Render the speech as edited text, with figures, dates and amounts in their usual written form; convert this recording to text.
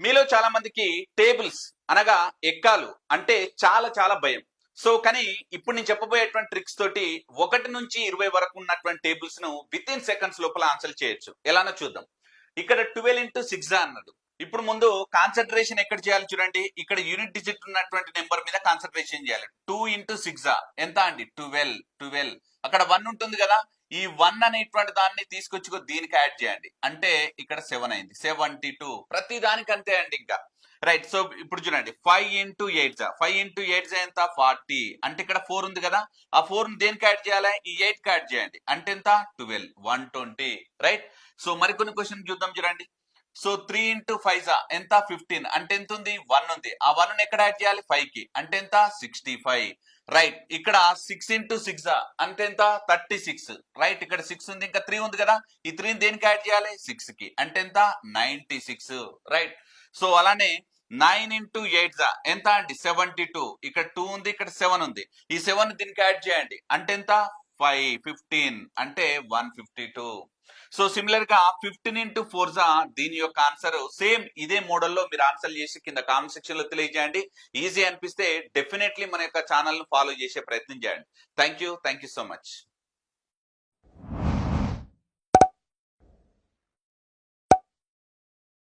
మీలో చాలా మందికి టేబుల్స్ అనగా ఎక్కాలు అంటే చాలా చాలా భయం. సో కానీ ఇప్పుడు నేను చెప్పబోయేటువంటి ట్రిక్స్ తోటి 1 నుంచి 20 వరకు ఉన్నటువంటి టేబుల్స్ ను విత్ ఇన్ సెకండ్స్ లోపల ఆన్సర్ చేయొచ్చు. ఎలానో చూద్దాం. ఇక్కడ 12 into 6 అన్నాడు. ఇప్పుడు ముందు కాన్సన్ట్రేషన్ ఎక్కడ చేయాలి చూడండి. ఇక్కడ యూనిట్ డిజిట్ ఉన్నటువంటి నెంబర్ మీద కాన్సన్ట్రేషన్ చేయాలి. 2 into 6 ఎంత అండి? 12. అక్కడ 1 ఉంటుంది కదా, ఈ 1 అనేటువంటి దాన్ని తీసుకొచ్చి దీనికి యాడ్ చేయండి. అంటే ఇక్కడ 7 అయింది. 72. ప్రతి దానికి అంతే అండి ఇంకా. రైట్. సో ఇప్పుడు చూడండి, 5 into 8 ఎంత? 40. అంటే ఇక్కడ 4 ఉంది కదా, ఆ 4 ని దేనికి యాడ్ చేయాలి? ఈ 8 కి యాడ్ చేయండి. అంటే ఎంత? 12. 120. రైట్. సో మరికొన్ని క్వశ్చన్ చూద్దాం చూడండి. సో 3 into 5 ఎంత? 15. అంటే ఎంత ఉంది? 1 ఉంది. ఆ 1 ని ఎక్కడ యాడ్ చేయాలి? 5 కి. అంటే ఎంత? 65. రైట్. ఇక్కడ 6 into 6 అంటే ఎంత? 36. రైట్. ఇక్కడ 6 ఉంది, ఇంకా 3 ఉంది కదా, ఈ 3 ని దేనికి యాడ్ చేయాలి? 6 కి. అంటే ఎంత? 96. రైట్. సో అలానే 9 into 8 ఎంత అండి? 72. ఇక్కడ 2 ఉంది, ఇక్కడ 7 ఉంది. ఈ 7 దీనికి యాడ్ చేయండి. అంటే ఎంత? 15. అంటే 152. సో సిమిలర్ గా 15 into 4 దీని యొక్క ఆన్సర్ సేమ్ ఇదే మోడల్లో మీరు ఆన్సర్ చేసి కింద కామెంట్ సెక్షన్ లో తెలియజేయండి. ఈజీ అనిపిస్తే డెఫినెట్లీ మన యొక్క ఛానల్ ను ఫాలో చేసే ప్రయత్నం చేయండి. Thank you so much.